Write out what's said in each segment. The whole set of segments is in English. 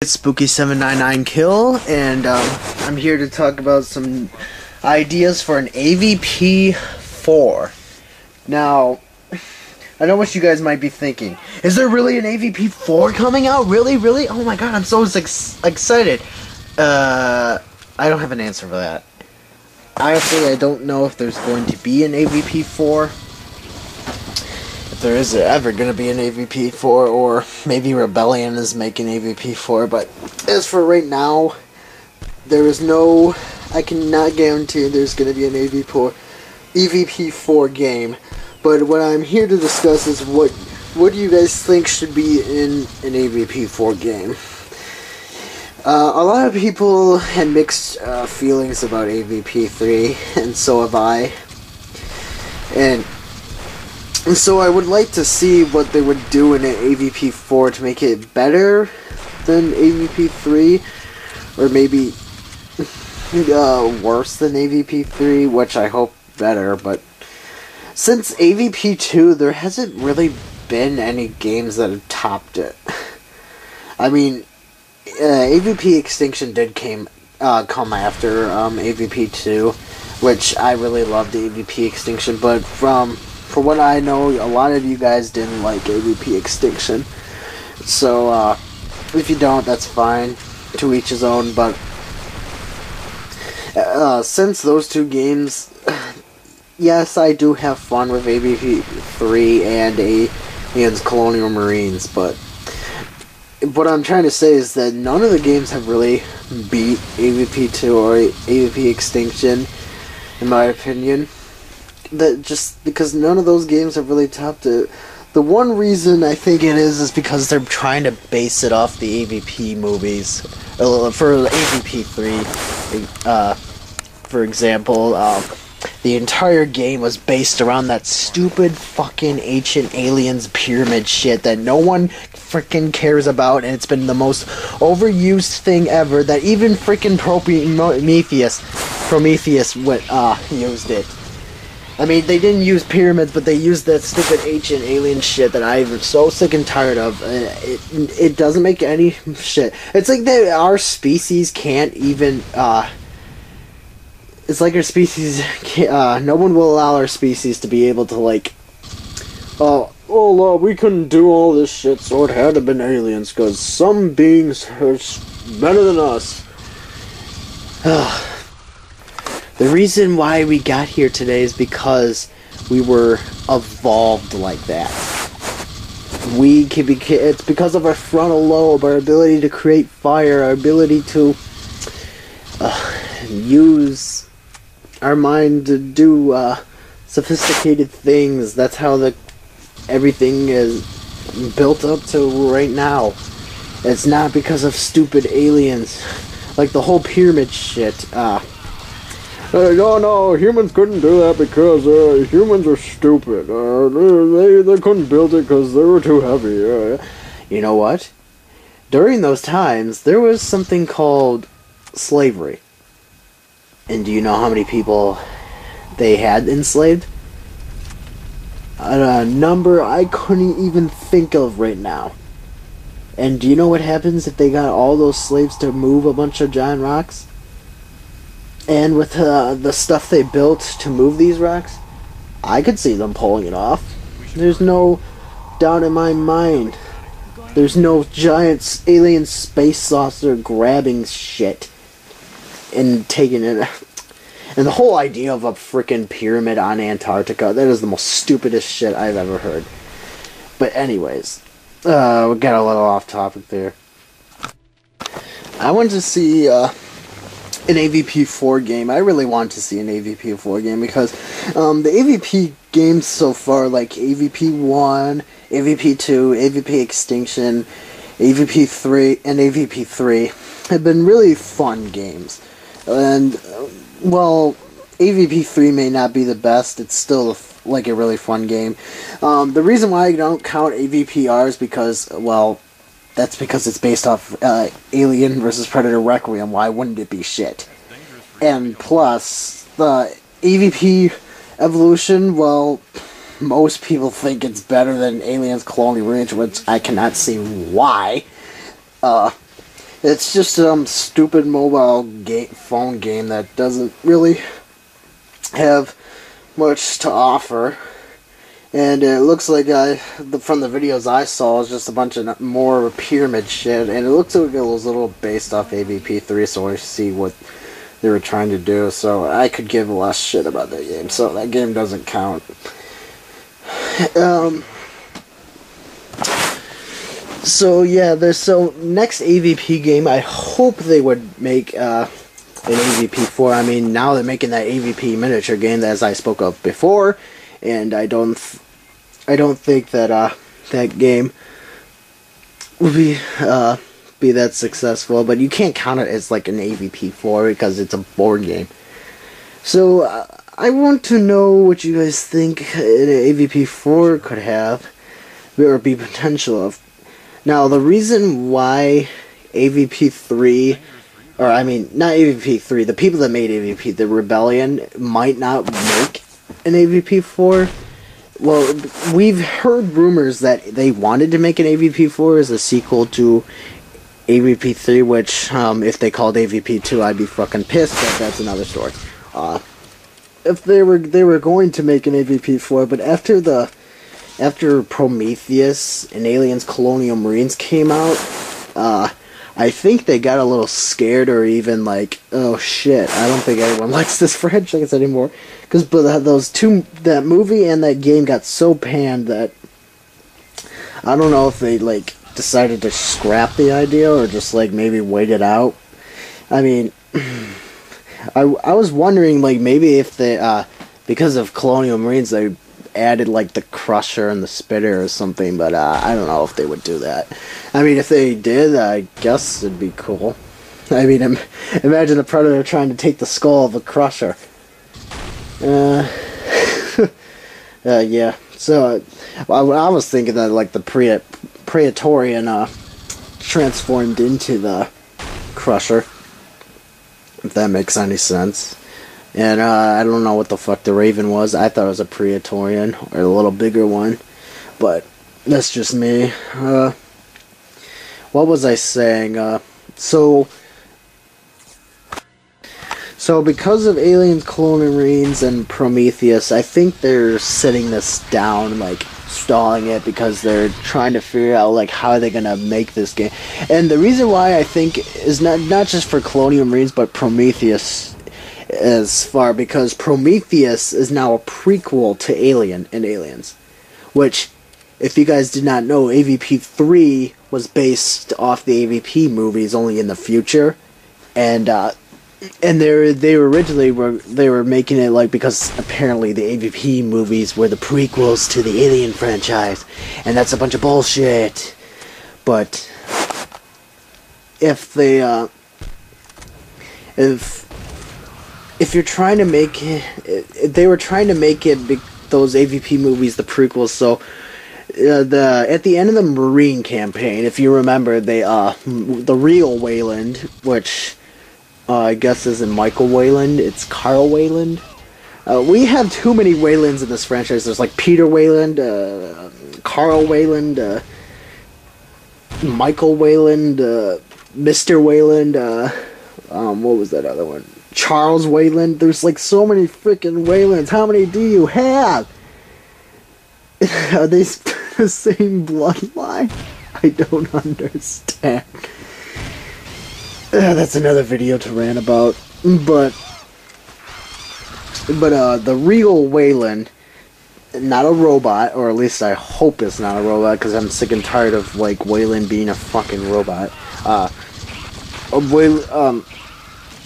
It's Spooky799Kill, and I'm here to talk about some ideas for an AVP4. Now, I know what you guys might be thinking. Is there really an AVP4 coming out? Really? Really? Oh my god, I'm so excited. I don't have an answer for that. Honestly, I don't know if there's going to be an AVP4. If there is ever going to be an AVP4, or maybe Rebellion is making AVP4, but as for right now, there is no, I cannot guarantee there's going to be an AVP4 game, but what I'm here to discuss is what do you guys think should be in an AVP4 game? A lot of people had mixed feelings about AVP3, and so have I, and so I would like to see what they would do in an AVP4 to make it better than AVP3, or maybe worse than AVP3, which I hope better, but since AVP2, there hasn't really been any games that have topped it. I mean, AVP Extinction did come after AVP2, which I really loved AVP Extinction, but for what I know, a lot of you guys didn't like AVP Extinction. So, if you don't, that's fine. To each his own, but since those two games, yes, I do have fun with AVP3 and Aliens Colonial Marines, but what I'm trying to say is that none of the games have really beat AVP2 or AVP Extinction, in my opinion. That just because none of those games have really topped it. The one reason I think it is because they're trying to base it off the AVP movies. For AVP3, for example, the entire game was based around that stupid fucking ancient aliens pyramid shit that no one freaking cares about, and it's been the most overused thing ever that even freaking Prometheus used it. I mean, they didn't use pyramids, but they used that stupid ancient alien shit that I'm so sick and tired of. It doesn't make any shit. It's like that our species can't even, it's like our species can't, no one will allow our species to be able to, like, we couldn't do all this shit, so it had to have been aliens, because some beings are better than us. The reason why we got here today is because we were evolved like that. It's because of our frontal lobe, our ability to create fire, our ability to use our mind to do sophisticated things. That's how everything is built up to right now. It's not because of stupid aliens, like the whole pyramid shit. No, humans couldn't do that because humans are stupid. They couldn't build it because they were too heavy. You know what? During those times, there was something called slavery. And do you know how many people they had enslaved? A number I couldn't even think of right now. And do you know what happens if they got all those slaves to move a bunch of giant rocks? And with the stuff they built to move these rocks, I could see them pulling it off. There's no doubt in my mind. There's no giant alien space saucer grabbing shit and taking it. And the whole idea of a freaking pyramid on Antarctica, that is the most stupidest shit I've ever heard. But anyways, we got a little off topic there. I wanted to see an AVP4 game. I really want to see an AVP4 game because the AVP games so far, like AVP1, AVP2, AVP Extinction, AVP3, and AVP3, have been really fun games. And, well, AVP3 may not be the best. It's still like a really fun game. The reason why I don't count AVPR is because, well, that's because it's based off Alien vs. Predator Requiem. Why wouldn't it be shit? And plus, the AVP Evolution, well, most people think it's better than Aliens Colonial Marines, which I cannot see why. It's just some stupid mobile phone game that doesn't really have much to offer. And it looks like from the videos I saw, it's just a bunch of more pyramid shit. And it looks like it was a little based off AVP3, so I see what they were trying to do. So I could give less shit about that game. So that game doesn't count. So yeah, next AVP game, I hope they would make an AVP4. I mean, now they're making that AVP miniature game as I spoke of before, and I don't think that that game would be that successful. But you can't count it as like an AVP4 because it's a board game. So I want to know what you guys think an AVP4 could have or be potential of. Now, the reason why AVP3, or I mean, not AVP3, the people that made AVP, the Rebellion, might not make an AVP4. Well, we've heard rumors that they wanted to make an AVP4 as a sequel to AVP3, which, if they called AVP2, I'd be fucking pissed, but that's another story. If they were going to make an AVP4, but after Prometheus and Aliens Colonial Marines came out, I think they got a little scared, or even like, oh shit, I don't think anyone likes this franchise anymore. Because that movie and that game got so panned that I don't know if they like decided to scrap the idea or just like maybe wait it out. I mean, I was wondering like maybe if they because of Colonial Marines they added like the Crusher and the Spitter or something, but I don't know if they would do that. I mean, if they did, I guess it'd be cool. I mean, imagine the Predator trying to take the skull of a Crusher. Yeah. So I was thinking that like the Praetorian transformed into the Crusher, if that makes any sense. And I don't know what the fuck the Raven was. I thought it was a Praetorian, or a little bigger one. But that's just me. What was I saying? So because of Aliens, Colonial Marines, and Prometheus, I think they're sitting this down, like stalling it, because they're trying to figure out like how are they gonna make this game. And the reason why I think is not just for Colonial Marines, but Prometheus as far, because Prometheus is now a prequel to Alien and Aliens, which, if you guys did not know, AVP3 was based off the AVP movies, only in the future, and they originally were making it like, because apparently the AVP movies were the prequels to the Alien franchise, and that's a bunch of bullshit. But if they if you're trying to make it, they were trying to make it those AVP movies the prequels. So at the end of the Marine campaign, if you remember, the real Wayland, which I guess isn't Michael Wayland, it's Carl Wayland. We have too many Waylands in this franchise. There's like Peter Wayland, Carl Wayland, Michael Wayland, Mr. Wayland, what was that other one? Charles Wayland. There's like so many freaking Waylands. How many do you have? Are they the same bloodline? I don't understand. That's another video to rant about. But the real Wayland, not a robot, or at least I hope it's not a robot, because I'm sick and tired of like Wayland being a fucking robot.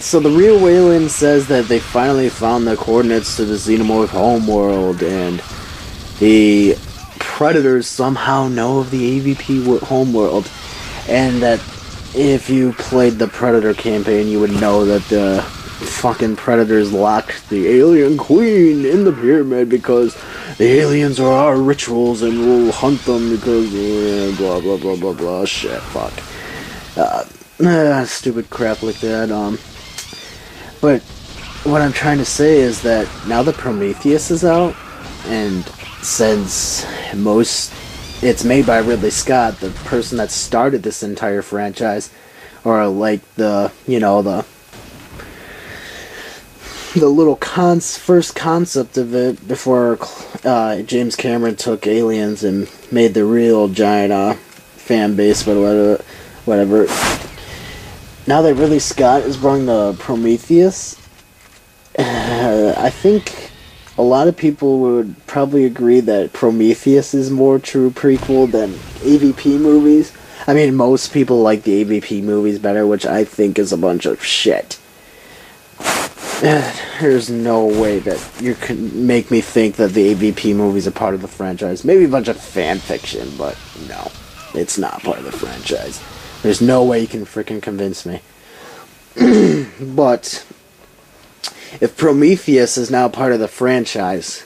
So the real Wayland says that they finally found the coordinates to the Xenomorph homeworld, and the Predators somehow know of the AVP homeworld, and that if you played the Predator campaign, you would know that the fucking Predators locked the alien queen in the pyramid because the aliens are our rituals and we'll hunt them because blah blah blah blah blah shit, fuck. Stupid crap like that. But what I'm trying to say is that now that Prometheus is out, and since it's made by Ridley Scott, the person that started this entire franchise, or like the the little first concept of it before James Cameron took Aliens and made the real giant fan base, but whatever. Now that Ridley Scott is bringing the Prometheus, I think a lot of people would probably agree that Prometheus is more true prequel than AVP movies. I mean, most people like the AVP movies better, which I think is a bunch of shit. There's no way that you can make me think that the AVP movies are part of the franchise. Maybe a bunch of fan fiction, but no, it's not part of the franchise. There's no way you can freaking convince me. But if Prometheus is now part of the franchise,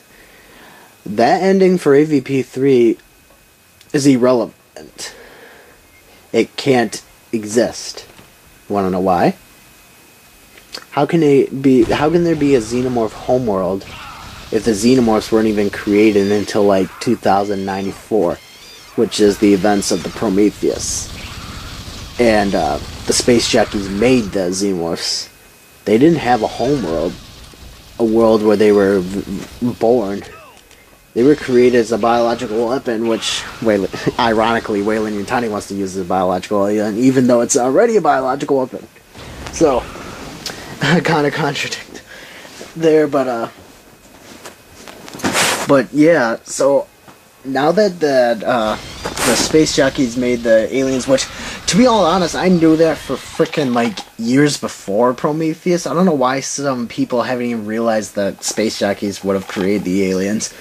that ending for AVP3 is irrelevant. It can't exist. Want to know why? How can there be a Xenomorph homeworld if the Xenomorphs weren't even created until like 2094, which is the events of the Prometheus? And the space jockeys made the Xenomorphs. They didn't have a homeworld, a world where they were born. They were created as a biological weapon, which, ironically, Weyland Yutani wants to use as a biological weapon, even though it's already a biological weapon. So, I kind of contradict there, but yeah, so, now that the space jockeys made the aliens, which, to be all honest, I knew that for frickin' like years before Prometheus. I don't know why some people haven't even realized that space jockeys would have created the aliens.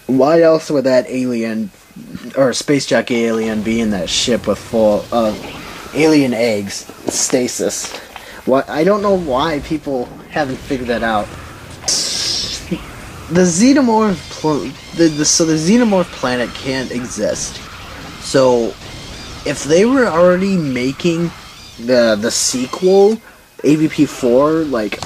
Why else would that alien, or space jockey alien, be in that ship with full of alien eggs, stasis? What, I don't know why people haven't figured that out. The Xenomorph, the Xenomorph planet can't exist. So, if they were already making the sequel, AVP4, like,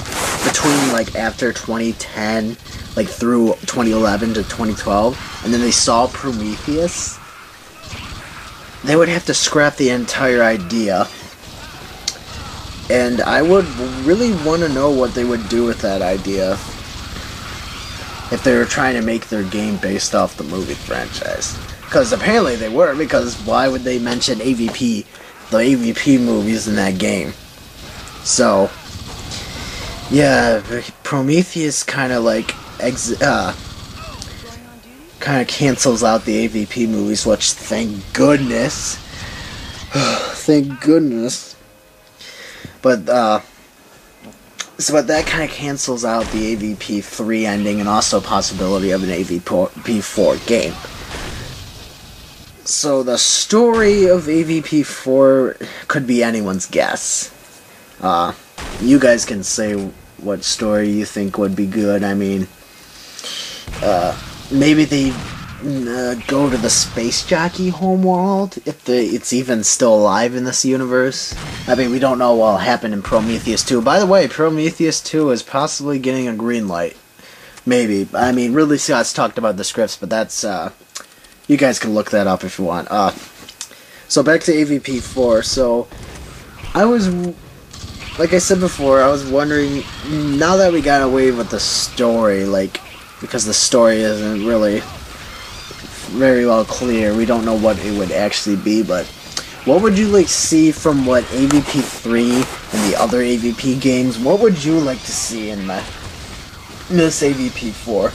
between, like, after 2010, like, through 2011 to 2012, and then they saw Prometheus, they would have to scrap the entire idea. And I would really want to know what they would do with that idea if they were trying to make their game based off the movie franchise. Because apparently they were, because why would they mention AVP, the AVP movies in that game? So, yeah, Prometheus kind of like, kind of cancels out the AVP movies, which, thank goodness. Thank goodness. But that kind of cancels out the AVP3 ending and also possibility of an AVP4 game. So the story of AVP4 could be anyone's guess. You guys can say what story you think would be good. I mean, maybe they go to the space jockey homeworld if it's even still alive in this universe. I mean, we don't know what will happen in Prometheus 2. By the way, Prometheus 2 is possibly getting a green light. Maybe. I mean, Ridley Scott's talked about the scripts, but that's, you guys can look that up if you want. So back to AVP4. So, I was, like I said before, I was wondering, now that we got away with the story, like, because the story isn't really very well clear, we don't know what it would actually be, but what would you like see from what AVP3 and the other AVP games? What would you like to see in this AVP4?